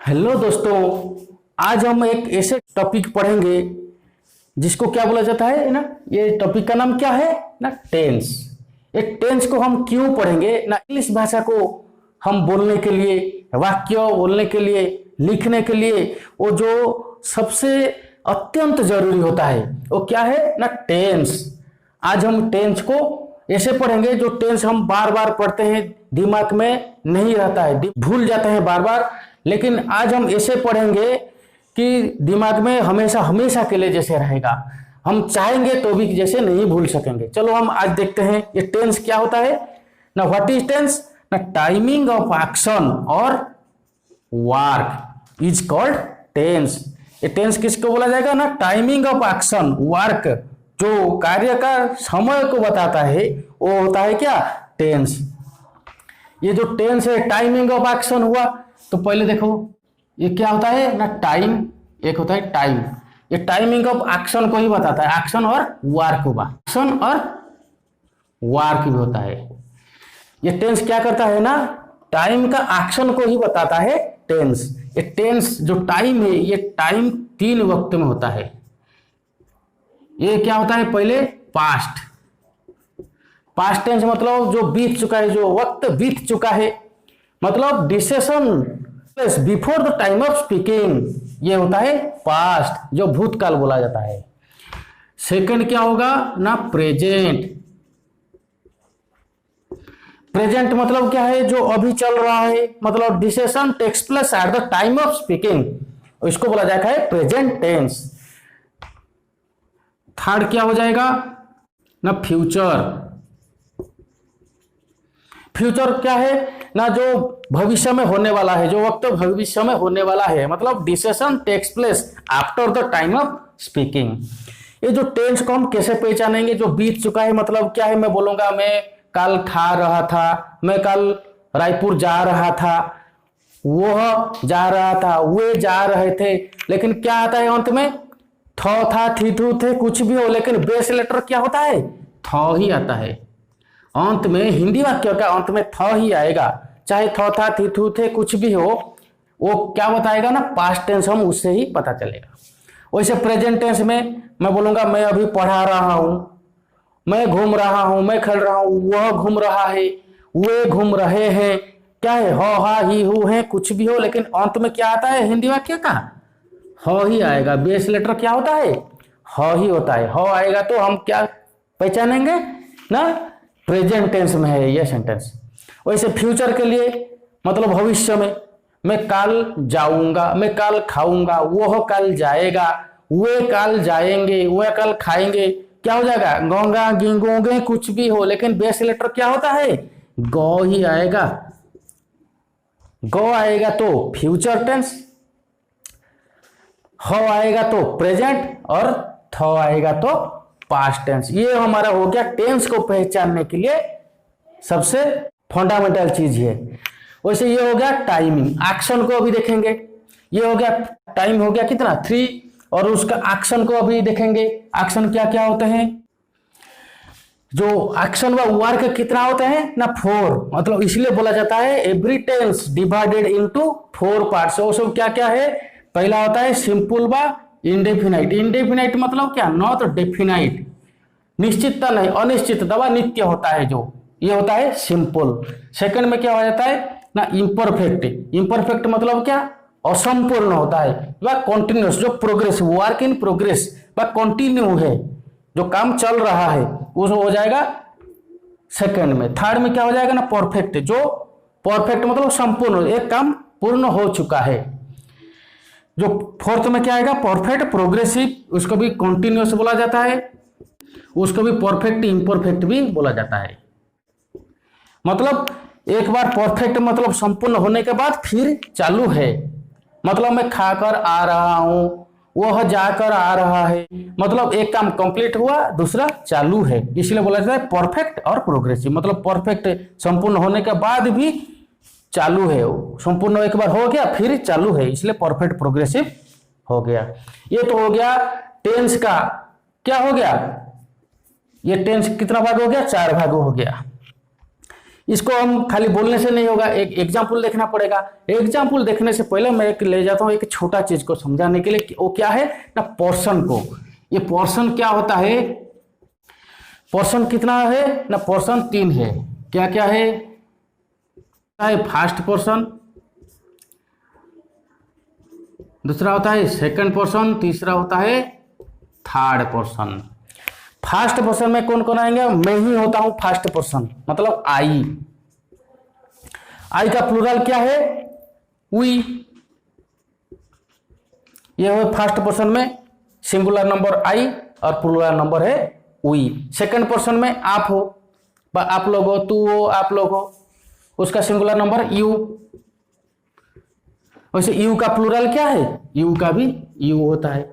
Hello दोस्तों, आज हम एक ऐसे टॉपिक पढ़ेंगे जिसको क्या बोला जाता है ना। ये टॉपिक का नाम क्या है ना, टेंस। ये टेंस को हम क्यों पढ़ेंगे ना, इंग्लिश भाषा को हम बोलने के लिए, वाक्य बोलने के लिए, लिखने के लिए वो जो सबसे अत्यंत जरूरी होता है वो क्या है ना, टेंस। आज हम टेंस को ऐसे पढ़ेंगे जो टेंस हम बार बार पढ़ते हैं, दिमाग में नहीं रहता है, भूल जाते हैं बार बार। लेकिन आज हम ऐसे पढ़ेंगे कि दिमाग में हमेशा हमेशा के लिए जैसे रहेगा, हम चाहेंगे तो भी जैसे नहीं भूल सकेंगे। चलो हम आज देखते हैं ये टेंस क्या होता है ना। व्हाट इज टेंस ना, टाइमिंग ऑफ एक्शन और वर्क इज कॉल्ड टेंस। ये टेंस किसको बोला जाएगा ना, टाइमिंग ऑफ एक्शन वर्क, जो कार्य का समय को बताता है वो होता है क्या, टेंस। ये जो टेंस है, टाइमिंग ऑफ एक्शन हुआ, तो पहले देखो ये क्या होता है ना, टाइम। एक होता है टाइम, ये टाइमिंग ऑफ एक्शन को ही बताता है, एक्शन और वर्क हुआ, एक्शन और वर्क भी होता है। ये टेंस क्या करता है ना, टाइम का एक्शन को ही बताता है टेंस। ये टेंस जो टाइम है, ये टाइम 3 वक्त में होता है। ये क्या होता है, पहले पास्ट। पास्ट टेंस मतलब जो बीत चुका है, जो वक्त बीत चुका है, मतलब decision before the time of speaking, ये होता है पास्ट, जो भूतकाल बोला जाता है। सेकंड क्या होगा ना, प्रेजेंट। प्रेजेंट मतलब क्या है, जो अभी चल रहा है, मतलब decision takes place at the time of speaking, इसको बोला जाता है प्रेजेंट टेंस। थर्ड क्या हो जाएगा ना, फ्यूचर। फ्यूचर क्या है ना, जो भविष्य में होने वाला है, जो वक्त भविष्य में होने वाला है, मतलब decision takes place after the time of speaking. ये जो टेंस को हम कैसे पहचानेंगे, जो बीत चुका है मतलब क्या है, मैं बोलूंगा मैं कल खा रहा था, मैं कल रायपुर जा रहा था, वह जा रहा था, वे जा रहे थे, लेकिन क्या आता है अंत में, थ था, थी थू थे, कुछ भी हो, लेकिन बेस लेटर क्या होता है, थ ही आता है अंत में। हिंदी वाक्य का अंत में थ ही आएगा, चाहे थ था, थी थू थे, कुछ भी हो, वो क्या बताएगा ना, पास्ट टेंस, हम उससे ही पता चलेगा। वैसे प्रेजेंट टेंस में मैं बोलूंगा मैं अभी पढ़ा रहा हूं, मैं घूम रहा हूं, मैं खेल रहा हूं, वह घूम रहा है, वे घूम रहे हैं, क्या है, हो हा ही हु है, कुछ भी हो, लेकिन अंत में क्या आता है हिंदी वाक्य का, ह ही आएगा। बेस लेटर क्या होता है, ह ही होता है। ह आएगा तो हम क्या पहचानेंगे ना, प्रेजेंट टेंस में है यह सेंटेंस। वैसे फ्यूचर के लिए मतलब भविष्य में, मैं कल जाऊंगा, मैं कल खाऊंगा, वह कल जाएगा, वे कल जाएंगे, वह कल खाएंगे, क्या हो जाएगा, गोंगा गिंगोगे, कुछ भी हो, लेकिन बेस लेटर क्या होता है, गो ही आएगा। गो आएगा तो फ्यूचर टेंस, ह आएगा तो प्रेजेंट, और थ आएगा तो पास्ट टेंस। ये हमारा हो गया टेंस को पहचानने के लिए सबसे फंडामेंटल चीज है। वैसे ये हो गया टाइमिंग। एक्शन को अभी देखेंगे, ये हो गया टाइम, हो गया कितना 3, और उसका एक्शन को अभी देखेंगे। एक्शन क्या क्या होते हैं, जो एक्शन व वर्क कितना होते हैं ना, 4, मतलब इसलिए बोला जाता है every tense divided into 4 parts. वो सब क्या क्या है, पहला होता है सिंपल व इंडेफिनाइट। इंडेफिनाइट मतलब क्या, नॉट डेफिनाइट, निश्चितता नहीं, अनिश्चितता व नित्य होता है, जो ये होता है सिंपल। सेकंड में क्या हो जाता है ना, इम्परफेक्ट। इम्परफेक्ट मतलब क्या, असंपूर्ण होता है, वह कॉन्टिन्यूस, जो प्रोग्रेस, वर्क इन प्रोग्रेस, वह कंटिन्यू है, जो काम चल रहा है, वो हो जाएगा सेकंड में। थर्ड में क्या हो जाएगा ना, परफेक्ट, जो परफेक्ट मतलब संपूर्ण, एक काम पूर्ण हो चुका है। जो फोर्थ में क्या आएगा, परफेक्ट प्रोग्रेसिव, उसको भी कॉन्टिन्यूस बोला जाता है, उसको भी परफेक्ट इम्परफेक्ट भी बोला जाता है। मतलब एक बार परफेक्ट मतलब संपूर्ण होने के बाद फिर चालू है, मतलब मैं खाकर आ रहा हूं, वह जाकर आ रहा है, मतलब एक काम कंप्लीट हुआ, दूसरा चालू है, इसलिए बोला जाता है परफेक्ट और प्रोग्रेसिव। मतलब परफेक्ट संपूर्ण होने के बाद भी चालू है, संपूर्ण एक बार हो गया फिर चालू है, इसलिए परफेक्ट प्रोग्रेसिव हो गया। ये तो हो गया टेंस का, क्या हो गया, ये टेंस कितना भाग हो गया, 4 भाग हो गया। इसको हम खाली बोलने से नहीं होगा, एक एग्जाम्पल देखना पड़ेगा। एग्जाम्पल देखने से पहले मैं एक ले जाता हूँ एक छोटा चीज को समझाने के लिए। वो क्या है ना, पोर्शन को। ये पोर्शन क्या होता है, पोर्शन कितना है ना, पोर्शन 3 है। क्या क्या है, फर्स्ट पोर्शन, दूसरा होता है सेकंड पोर्शन, तीसरा होता है थर्ड पोर्शन। फर्स्ट पोर्शन में कौन कौन आएंगे, मैं ही होता हूं फर्स्ट पोर्शन, मतलब आई। आई का प्लूरल क्या है, वी। ये हो फर्स्ट पोर्शन में सिंगुलर नंबर आई और प्लूरल नंबर है वी। सेकंड पोर्शन में आप हो, आप लोग हो, तू हो, आप लोग हो, उसका सिंगुलर नंबर यू। वैसे यू का प्लूरल क्या है, यू का भी यू होता है।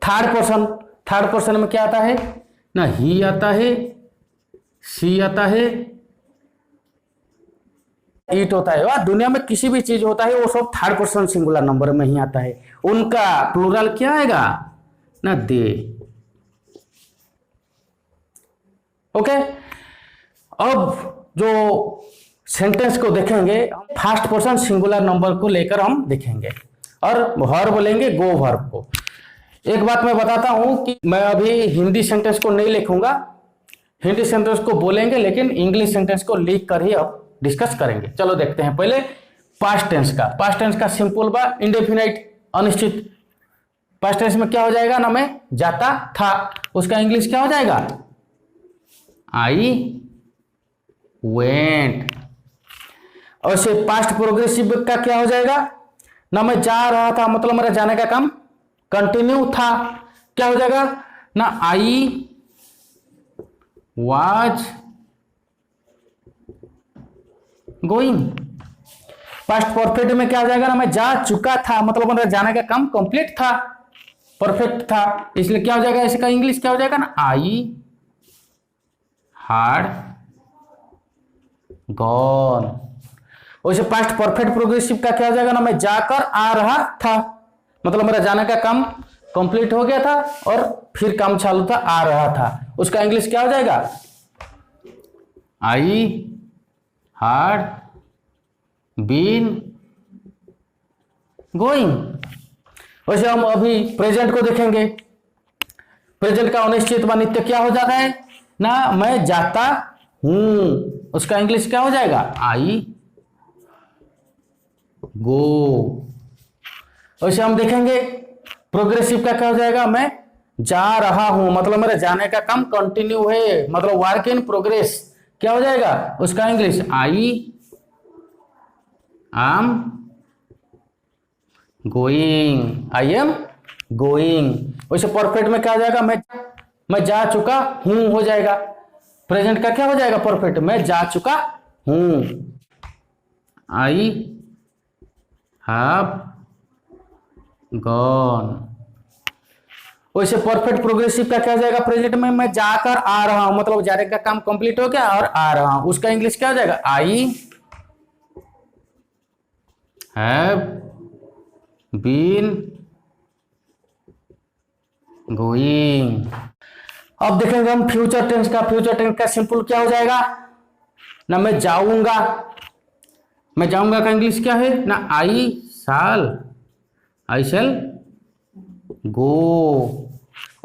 थर्ड पोर्शन, थर्ड पोर्शन में क्या आता है ना, ही आता है, सी आता है, ईट होता है। वह दुनिया में किसी भी चीज होता है वो सब थर्ड पर्सन सिंगुलर नंबर में ही आता है। उनका प्लूरल क्या आएगा ना, दे। ओके, अब जो सेंटेंस को देखेंगे, फर्स्ट पर्सन सिंगुलर नंबर को लेकर हम देखेंगे और वर्ब बोलेंगे, गो वर्ब को। एक बात मैं बताता हूं कि मैं अभी हिंदी सेंटेंस को नहीं लिखूंगा, हिंदी सेंटेंस को बोलेंगे लेकिन इंग्लिश सेंटेंस को लिख कर ही अब डिस्कस करेंगे। चलो देखते हैं पहले पास्ट टेंस का। पास्ट टेंस का सिंपल बा इंडेफिनाइट, अनिश्चित। पास्ट टेंस में क्या हो जाएगा ना, मैं जाता था, उसका इंग्लिश क्या हो जाएगा, आई वेंट। और से पास्ट प्रोग्रेसिव का क्या हो जाएगा ना, मैं जा रहा था, मतलब मेरा जाने का काम कंटिन्यू था, क्या हो जाएगा ना, I was going. Past perfect में क्या हो जाएगा ना, मैं जा चुका था, मतलब मेरा जाने का काम कंप्लीट था, परफेक्ट था, इसलिए क्या हो जाएगा, इसका इंग्लिश क्या हो जाएगा ना, आई हैड गॉन। वैसे पास्ट परफेक्ट प्रोग्रेसिव का क्या हो जाएगा ना, मैं जाकर आ रहा था, मतलब मेरा जाने का काम कंप्लीट हो गया था और फिर काम चालू था, आ रहा था, उसका इंग्लिश क्या हो जाएगा, आई हैड बीन गोइंग। वैसे हम अभी प्रेजेंट को देखेंगे। प्रेजेंट का अनिश्चित व नित्य क्या हो जाता है ना, मैं जाता हूं, उसका इंग्लिश क्या हो जाएगा, आई गो। वैसे हम देखेंगे प्रोग्रेसिव का क्या हो जाएगा, मैं जा रहा हूं, मतलब मेरे जाने का काम कंटिन्यू है, मतलब वर्क इन प्रोग्रेस, क्या हो जाएगा उसका English, I am going, I am going. वैसे परफेक्ट में क्या हो जाएगा, मैं जा चुका हूं हो जाएगा। प्रेजेंट का क्या हो जाएगा परफेक्ट, मैं जा चुका हूं, आई हैव गॉन। वैसे परफेक्ट प्रोग्रेसिव का क्या हो जाएगा प्रेजेंट में, मैं जाकर आ रहा हूं, मतलब जाने का काम कंप्लीट हो गया और आ रहा हूं, उसका इंग्लिश क्या हो जाएगा, आई हैव बीन गोइंग। अब देखेंगे हम फ्यूचर टेंस का। फ्यूचर टेंस का सिंपल क्या हो जाएगा ना, मैं जाऊंगा, मैं जाऊंगा का इंग्लिश क्या है ना, आई शैल गो।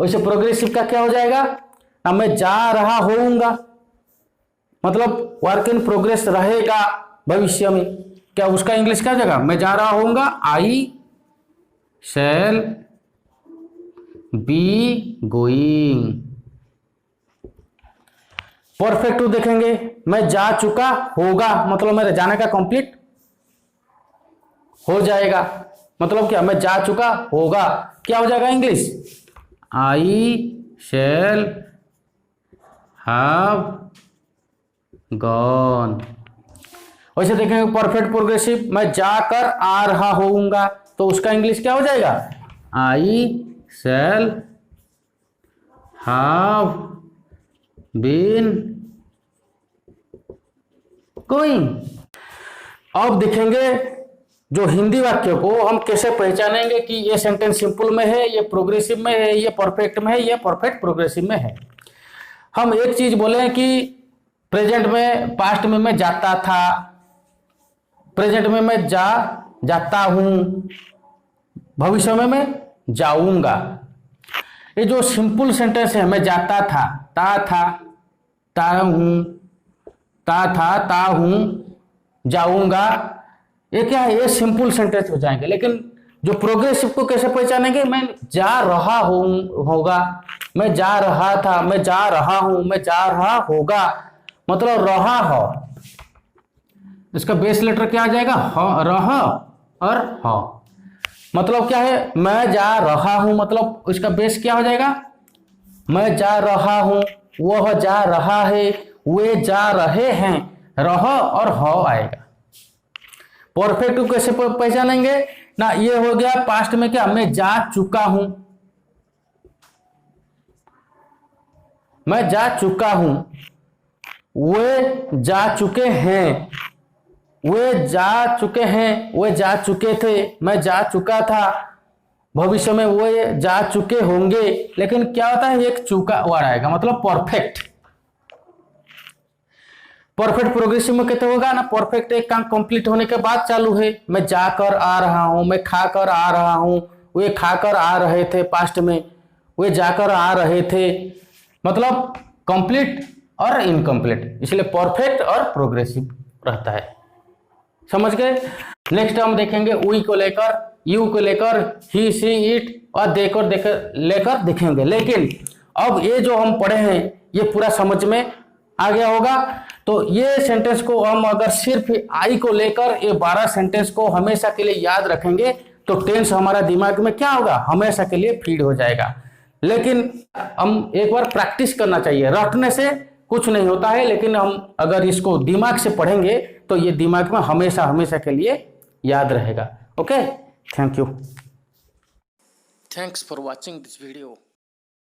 वैसे प्रोग्रेसिव का क्या हो जाएगा ना, मैं जा रहा होऊंगा, मतलब वर्क इन प्रोग्रेस रहेगा भविष्य में, क्या उसका इंग्लिश क्या हो जाएगा, मैं जा रहा होऊंगा, आई शैल बी गोइंग। परफेक्ट देखेंगे, मैं जा चुका होगा, मतलब मेरे जाने का कंप्लीट हो जाएगा, मतलब क्या, मैं जा चुका होगा, क्या हो जाएगा English, I shall have gone. वैसे देखेंगे परफेक्ट प्रोग्रेसिव, मैं जाकर आ रहा होऊंगा, तो उसका इंग्लिश क्या हो जाएगा, आई शैल हैव बीन गोइंग। अब देखेंगे जो हिंदी वाक्य को हम कैसे पहचानेंगे कि ये सेंटेंस सिंपल में है, ये प्रोग्रेसिव में है, ये परफेक्ट में है, ये परफेक्ट प्रोग्रेसिव में है। हम एक चीज बोले कि प्रेजेंट में, पास्ट में मैं जाता था, प्रेजेंट में मैं जाता हूं, भविष्य में मैं जाऊंगा। ये जो सिंपल सेंटेंस है, मैं जाता था, ता हूं, ता हूं, जाऊंगा, ये क्या है, ये सिंपल सेंटेंस हो जाएंगे। लेकिन जो प्रोग्रेसिव को कैसे पहचानेंगे, मैं जा रहा हूं होगा, मैं जा रहा था, मैं जा रहा हूं, मैं जा रहा होगा, मतलब रहा हो, इसका बेस लेटर क्या आ जाएगा, रह और हो। मतलब क्या है, मैं जा रहा हूं, मतलब उसका बेस क्या हो जाएगा, मैं जा रहा हूं, वह जा रहा है, वे जा रहे हैं, रह और हो आएगा। परफेक्ट को कैसे पहचानेंगे ना, ये हो गया पास्ट में क्या, मैं जा चुका हूं, मैं जा चुका हूं, वे जा चुके हैं, वे जा चुके हैं, वे जा चुके थे, मैं जा चुका था, भविष्य में वे जा चुके होंगे। लेकिन क्या होता है, एक चुका वर्ड आएगा, मतलब परफेक्ट। परफेक्ट प्रोग्रेसिव में कहते होगा ना, परफेक्ट एक काम कंप्लीट होने के बाद चालू है। मैं जाकर आ रहा हूं, मैं खाकर आ रहा हूं, वे खाकर आ रहे थे, पास्ट में वे जाकर आ रहे थे, मतलब कंप्लीट और इनकम्प्लीट, इसलिए परफेक्ट और प्रोग्रेसिव रहता है। समझ गए। नेक्स्ट हम देखेंगे वी को लेकर, यू को लेकर, ही सी इट और लेकर देखेंगे। लेकिन अब ये जो हम पढ़े हैं ये पूरा समझ में आ गया होगा। तो ये सेंटेंस को हम अगर सिर्फ आई को लेकर ये 12 सेंटेंस को हमेशा के लिए याद रखेंगे तो टेंस हमारा दिमाग में क्या होगा, हमेशा के लिए फीड हो जाएगा। लेकिन हम एक बार प्रैक्टिस करना चाहिए, रटने से कुछ नहीं होता है, लेकिन हम अगर इसको दिमाग से पढ़ेंगे तो ये दिमाग में हमेशा के लिए याद रहेगा। Okay, thank you. Thanks for watching this video.